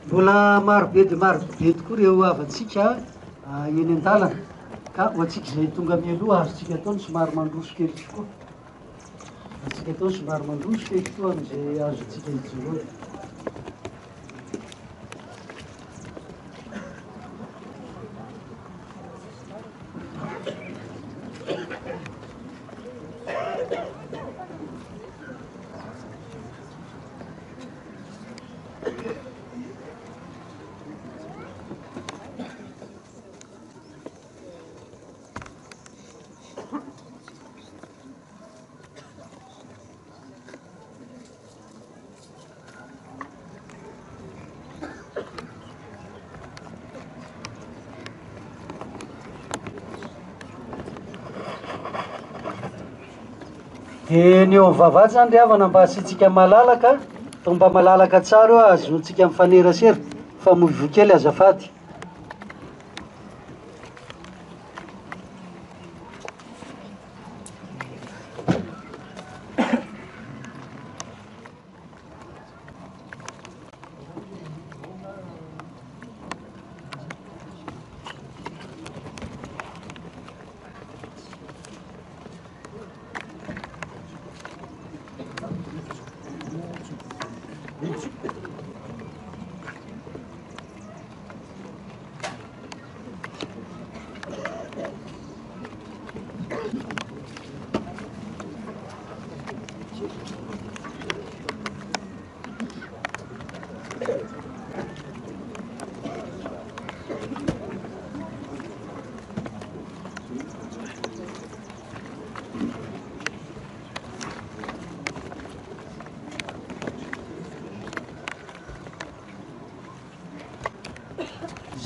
Mbola marobe tokoa ireo havantsika eny an-dalana ka ho antsika izay tonga mialoha azotsika ataony somary mandroso kely tokoa, azotsika atao somary mandroso kely tokoa am'izay azotsika hijoroana. dia ny eo vavahady zany ry havana mba asitsika malalaka to mba malalaka tsara eo azotsika mifanerasera fa moivokely azafady.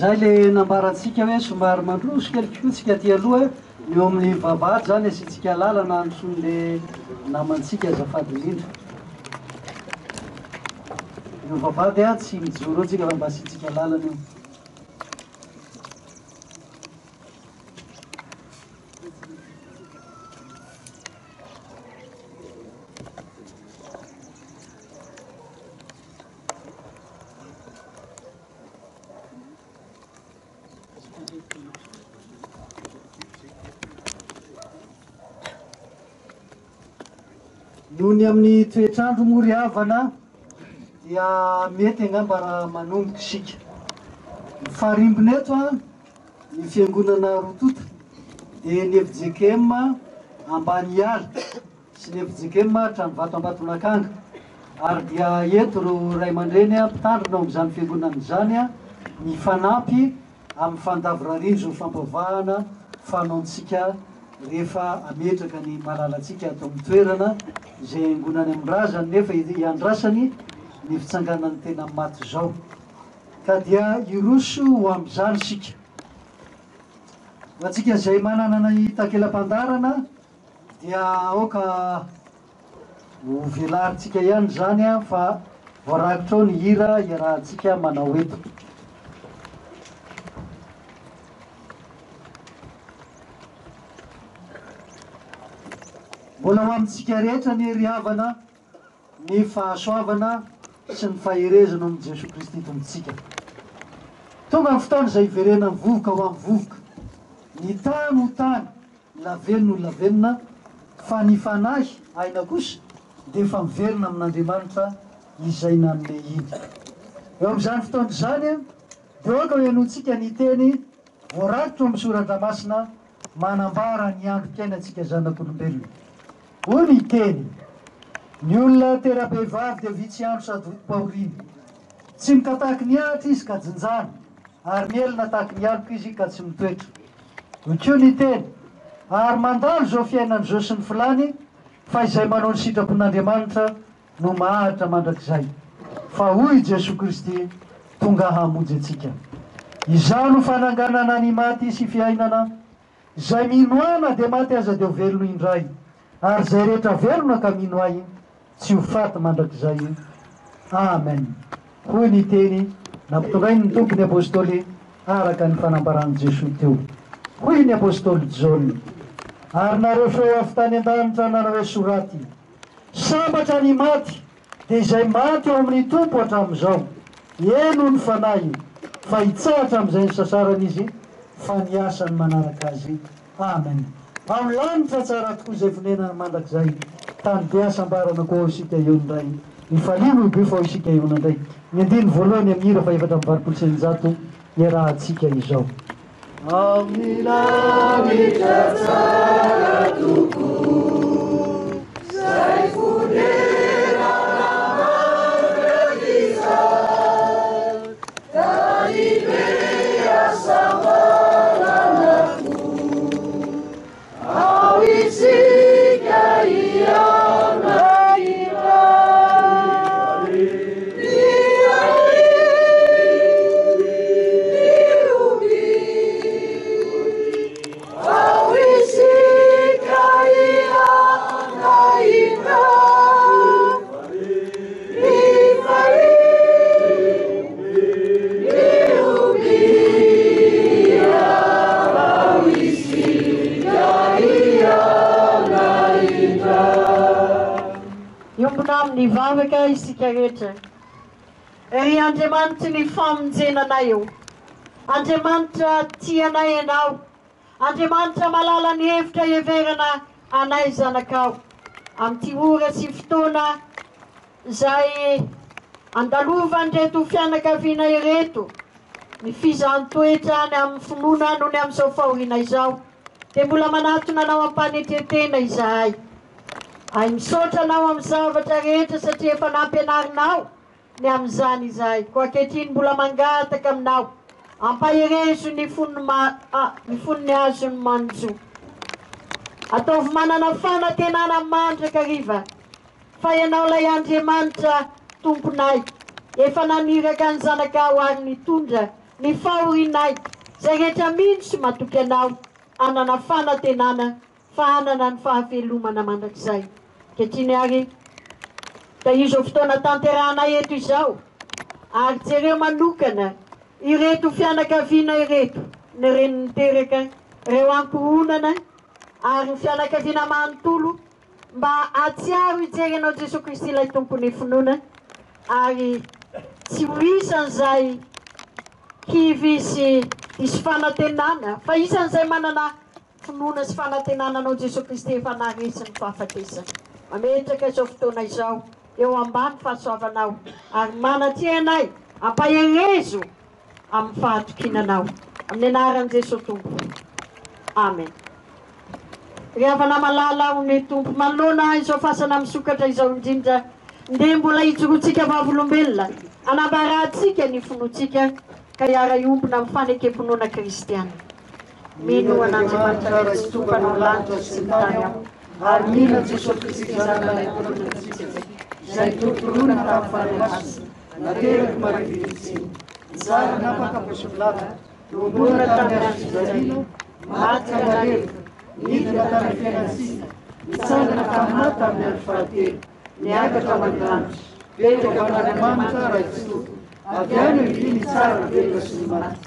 Zay le nambarantsika hoe somary mandroso kelikiotsika ty aloha eo amin'ny vavahady zany asitsika lalana androson'le namantsika azafady indrindra. Eo vavahady a tsy mijoro eo tsika fa mba asitsika lalana eo. Nohony amin'ny toetrandro mory havana dia mety angamba raha manomboka sika. Farimbona eto a ny fiangonana Rotota dia ny FJKM ambany ala sy ny FJKM Tranovato Ambatonakanga ary dia eto ro ray aman-dreny mpitandrina amin'izany fiangonana izany a mifanampy amin'ny fandavirarindro fampavahana fanaontsika rehefa ametraka ny malalatsika ato amin'ny toerana izay angonany amin'razany nefa iandrasany ny fitsanganany tena maty zao ka dia iroso ho amin'izany sika. Ho antsika izay manana ny takelam-pandarana dia aoka ho velarintsika ihany zany a fa voarakitra ao ny hira iarahantsika manao eto. Mbola ho amintsika rehetra ny ry havana ny fahasoavana sy ny faherezana amin'ny Jesosy Kristy tompontsika. Tonga amin'ny fotoana izay iverena ny vovoka ho amin'ny vovoka, ny tany ho tany, lavelona ho lavelona, fa ny fanahy aina kosa dia efa miverina amin'Andriamanitra izay nanome iny. Eo amin'izany fotoana izany dia oka ho ianontsika ny teny voarakitra amin'ny soratra masina manambara ny androm-piainantsika zanak'olombelona. Hoy ny teny: ny olona tera-behivavy dia vitsy andro sady pahoriny, tsy mikataky ny ahitra izy ka jinjana, ary mielina tahaky ny alika izy ka tsy mitoetra. Hoy koa ny teny: ary mandalo zao fiainan'izao sy ny filany, fa izay manao ny sitrapon'Andriamanitra no maharitra mandrakizay. Fa hoy Jesosy Kristy tonga hamonjy antsika. Izao no fananganana ny maty sy fiainana, izay mino ana dia maty aza dia ho velona indray, ary izay rehetra velona ka mino ahy tsy ho faty mandrakizay. Amen. Hoy ny teny nampitongainy ny tompony apôstôly araka ny fanambaran'i Jesosy teo. Hoy ny apôstôly Jaune: ary nareo feo avy tany an-danitra nanao hoe soraty, sambatra ny maty dia izay maty eo amin'ny tompo hatramin'izao, eno ny fanahy, fa hitsahatra amin'izay ny sasarany izy fa ny asany manaraka azy. Amen. Amin'ny lanitra tsara tokoa izay fonenana mandrakizay, tany be asambarana koa isika eo indray, ny falimo be fa isika eo indray. Ny andiny voalohany amin'ny hira fa efatra amin'ny valopolo sy eninjato iarahantsika izao. Amin'ny lanitra tsara tokoa izay fonenana mandrakizay, tany be asambarana ao isika iana iray, ao isika iana Iombona amin'ny vavaka isika rehetra. Ry Andriamanitra ny famonjenanay eo. Andriamanitra tia anay ianao. Andriamanitra malala ny hevitra heverana anay zanakao. Amin'ity ora sy fotoana izay andalova an'ireto fianakaviana ireto ny fizahn-toetra ny amin'ny finoana noho ny amin'izao fahoriana izao, dia mbola manatona anao ampanetretena izahay. Ay misaotra anao amin'ny zavatra rehetra satria efa nampianarinao ny amin'izany izahay. Koa ankehitriny mbola mangataka aminao ampaherezo ny fonony azony manjo. Ataovy manana fanantenana mandraka riva, fa ianao lay Andriamanitra tomponay, efa naniraka ny zanakao ary nitondra ny fahorinay, zay rehetra mihitsy matoky anao anana fanantenana fa anana ny fahavelomana mandrakizay. Kehitriny ary da izao fotoana tanterahanay eto izao, ary jereo manokana ireto fianakaviana ireto ny reny niteraka, reo ankohonana ary ny fianakaviana manontolo mba atsiaro hijery anao Jesoa Kristy ilay tompony finoana, ary tsy ho isan'izay kivy sy fanantenana, fa isan'izay manana finoana sy fanantenana anao Jesoa Kristy efa naresy ny fahafatesana. Mametraka izao fotoana izao eo ambany fahasoavanao, ary manatria anay ampaherezo amin'ny fahatokinanao, amin'ny anaran'i Jesoa Tompo. Amen. Ry havana malala ho ny Tompo, manoloana izao fasana misokatra izao indrindra, nde mbola hijorotsika vavolombelona, anambarantsika ny fonotsika, ka hiara iompona amin'ny fanekem-pinoana kristiana. Mino an'Andriamanitra sy tompanao lanitra sy ny tany ao, ary mino Jesoa Kristy zanany tompon-tsika, izay tontolona tamin'ny fanahy masina, nateraky mariviritsiny, nizara napakaposonilava, nombona tamin'ny andro fijaliana, maty amarevaka, nidina tamin'ny fiainatsika, nitsangana tamin'ny maty tamin'ny andro fahatelo, niakatra mandanitra, petraka amin'Andriamanitra ray Kristo, avy any ny tsara ny velona sy ny maty.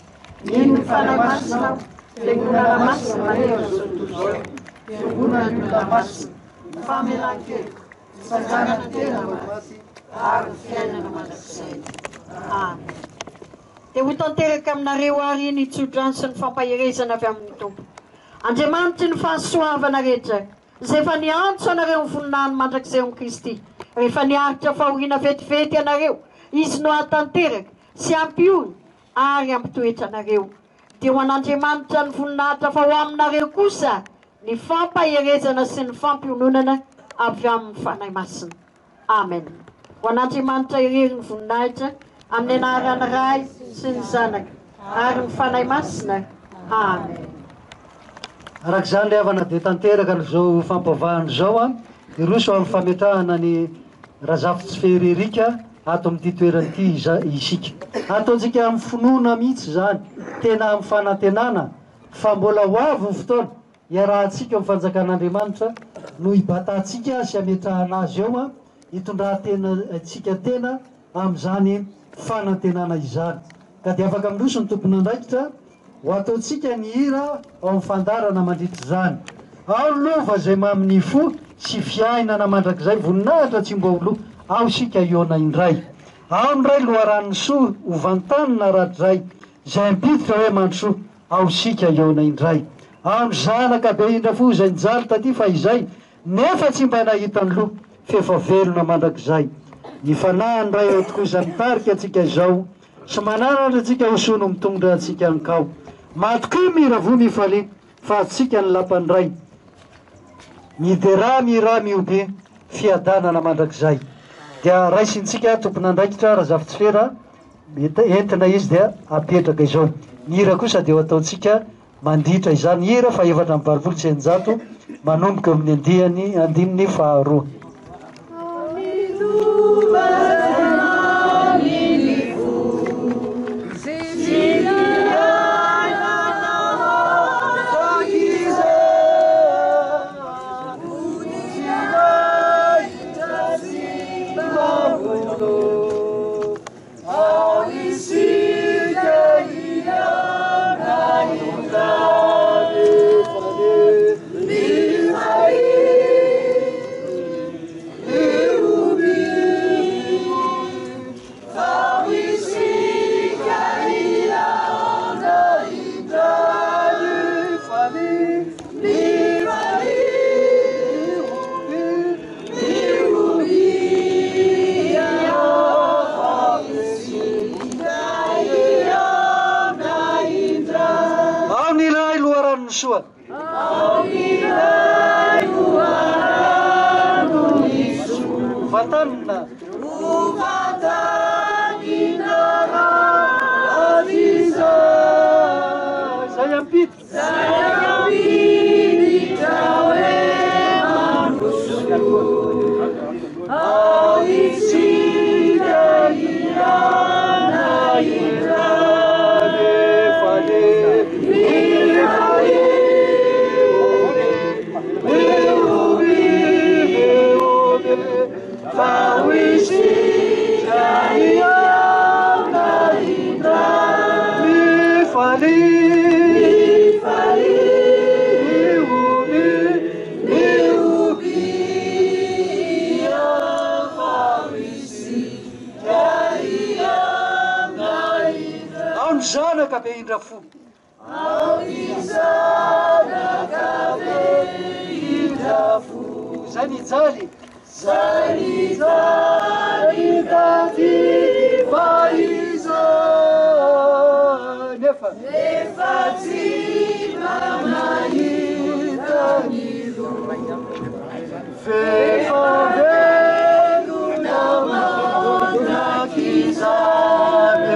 Mino ny fanahy masina, fiangonana masina maneho zao tontolo zao, fiangonana ny olona masina, ny famelan-keloko, ny sanganana tena maty, ary ny fiainana mandrakizay. Amen. Dia ho tanteraka aminareo ary ny tsodrano sy ny fampaherezana avy amin'ny Tompo. Andriamanitra ny fahasoavana rehetra, izay efa niantso anareo ny voninahiny mandrakizay amin'ny Kristy, rehefa niaritra fahoriana vetivety anareo, izy no atanteraka sy ampiony ary ampitoetra anareo. Dia ho an'Andriamanitra ny voninahitra fa ho aminareo kosa ny fampaherezana sy ny fampiononana avy amin'ny fanahy masina. Amen. Ho an'Andriamanitra irery ny voninahitra, amin'ny anaran'ny Ray sy ny Zanaka ary ny fanahy masina. Amen. Arak'izany le havana dia tanteraka n'izao fampavahana izao iroso amin'ny fametrahana ny razafy tsy feririka ato amin'ity toeran'ity isika. Ataontsika amin'ny finoana mihitsy zany, tena amin'ny fanantenana, fa mbola ho avy ny fotoana iarahantsika amin'ny fanjakan'Andriamanitra no hibatantsika sy hametrahana azy eo hitondrantena tena amin'izany fanantenana izany. Ka dia afaka miloso ny tompony andraikitra ho ataontsika ny hira ao amin'ny fandarana mandritra izany. Ao ny lova izay mamin'ny fo sy fiainana mandrakizay, voninahitra tsy mbo olo, ao sika iona indray. Ao ny ray loharan'ny soa ho vantanina ratray, izay mipiditra hoe mandrosoa, ao sika iona indray. Ao ny zanaka be indra fo izay nijaly taty fa izay nefa tsy mba nahita ny loha, fefa velona mandrakizay. Ny fanahiny ray eo tokoa izany tarika atsika izao, sy mananatra atsika hosono mitondra atsika ankao. Matoky mira vo mifaliana, fa atsika ny lapany ray. Midera mira miobe, fiadanana mandrakizay. Dia raisintsika tompony andraikitra razafy tsy fera, entina izy dia apetraka izao. Ny hira kosa dia ho ataontsika manditra izany hira fa efatra amin'ny valopolo sy eninjato, manomboka amin'ny andiminy faharoa. Eu Zanaka be indra fo zay nijaly taty fa iza nefa tsy mamahita ny vefavelona mandraky zany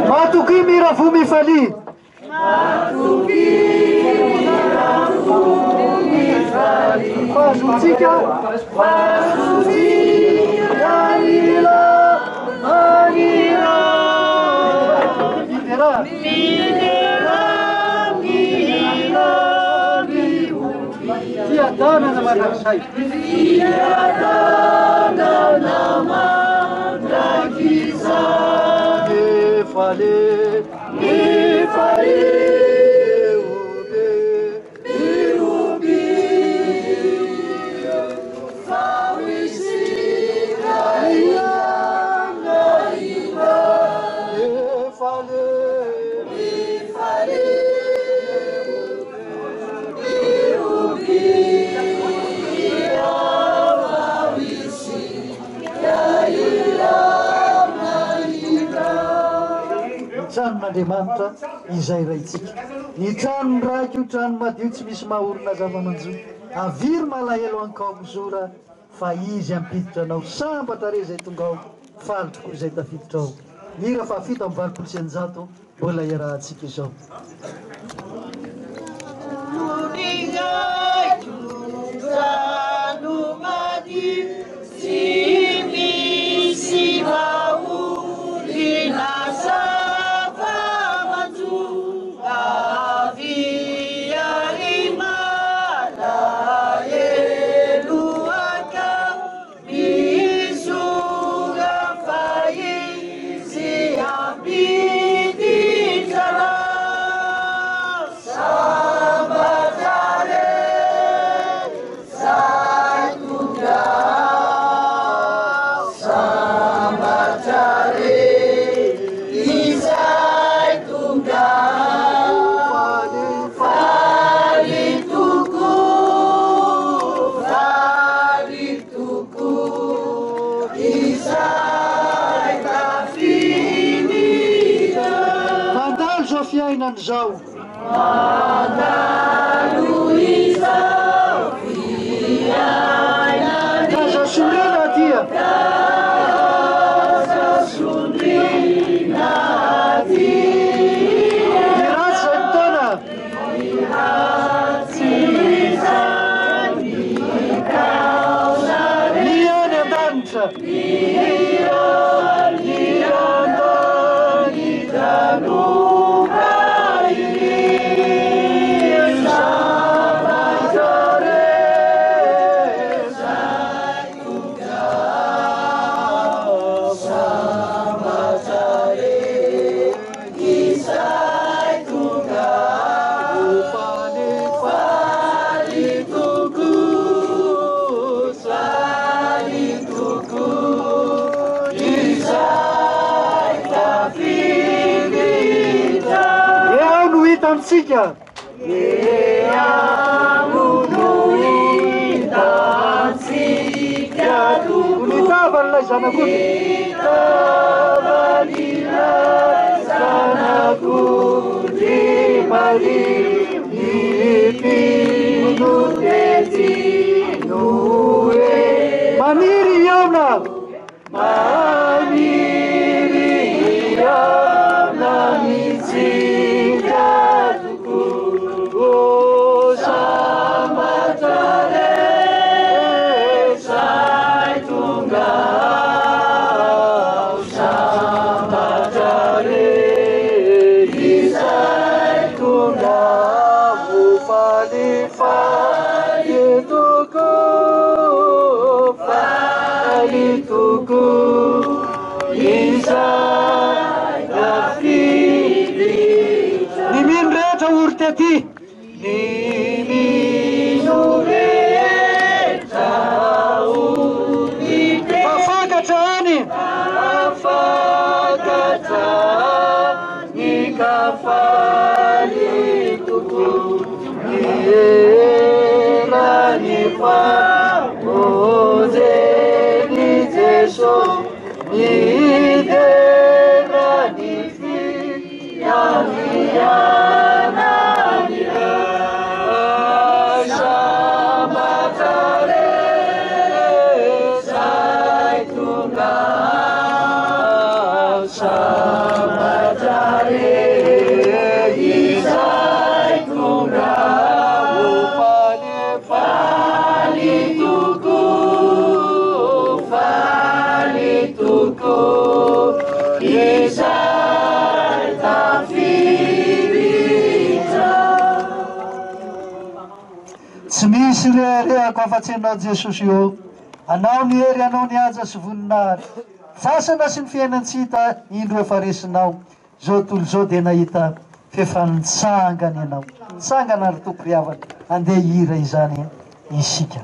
Matuki miravumi fali. Pazutika, Anila, Tiadana na managsay. Tiadana na managsay. Fale, tranon'Andriamanitra izay raitsika. Ny trano raiky io trano madio tsy misy mahorona zava-manjo. Aviry malahelo ankao mizora fa izy ampiditra anao sambatra re zay tonga ao falitro koa izay tafiditra ao. Mira fa fito amin'ny valopolo sy eninjato mbola iarahantsika izao. Fiainan'izao kaza sondrina dia iratsy zay tona liany an-danitra Sika. Ea, tavan'ilay zanako zanako ny maripino tetino e maniry aona maniry aona mitsinga toko sambatare zay tonga sambatare izay tonga falifaly toko faly toko izay afiditra ny mino rehetra ory tety ny mino rehetra ory tety afakatra any afakatra ny kafaly toko ny era ny famozeny Jesosy ny dera ny fiamiana sambatare zay tonga sambatare izay tonga faly toko faly toko izay tafiritra tsy misy rehareako afa-tsy anao Jesosy eo anao ny hery anao ny aja sy voninahary sasana sy ny fiainantsika indro efa resinao zao tontolo zao dia nahita fefanitsangany ianao tsangana ary tompo-riavana andeha hira izany isika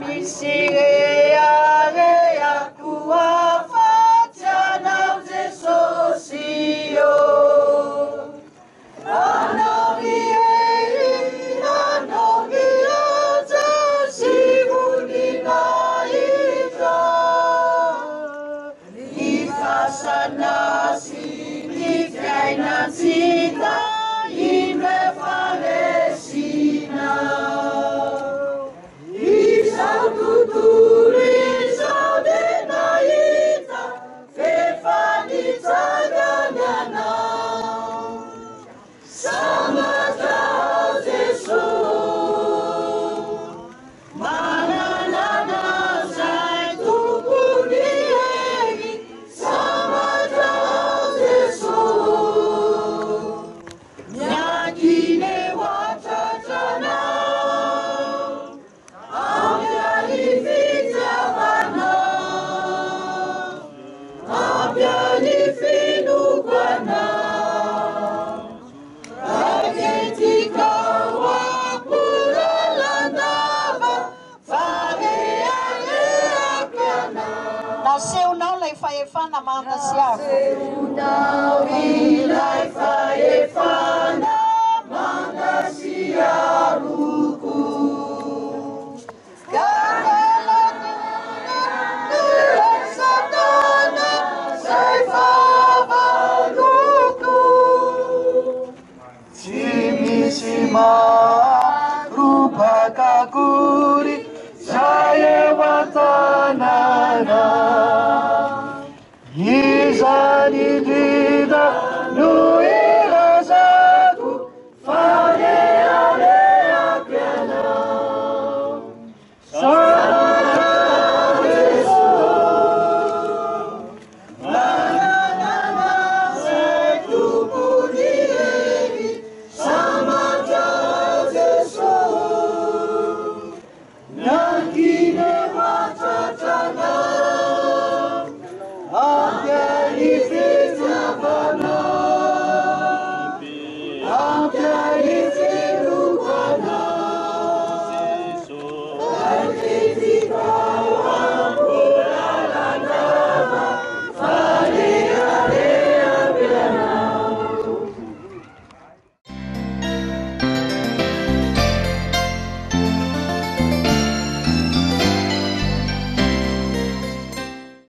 misy rehareako afa-tsy anao Jesosy eo anao ny hery anao ny aja sy voninahitra ny fasana sy ny fiainantsika indro efa resina izao tontolo izao dia nahita fefanitsangany anao sambatao Jesosy mananana zay tompony hery sambatao Jesosy miakine hoatratranao ampiany fitiavanao ampiany finokwanao raketikao ampolalandava fareareako anao nasehonao lay fahefana mandasiako nasehonao ilay fahefana mandasiaroko satana zay favaloko tsy misy marobaka akory zay eo an-tanàna izany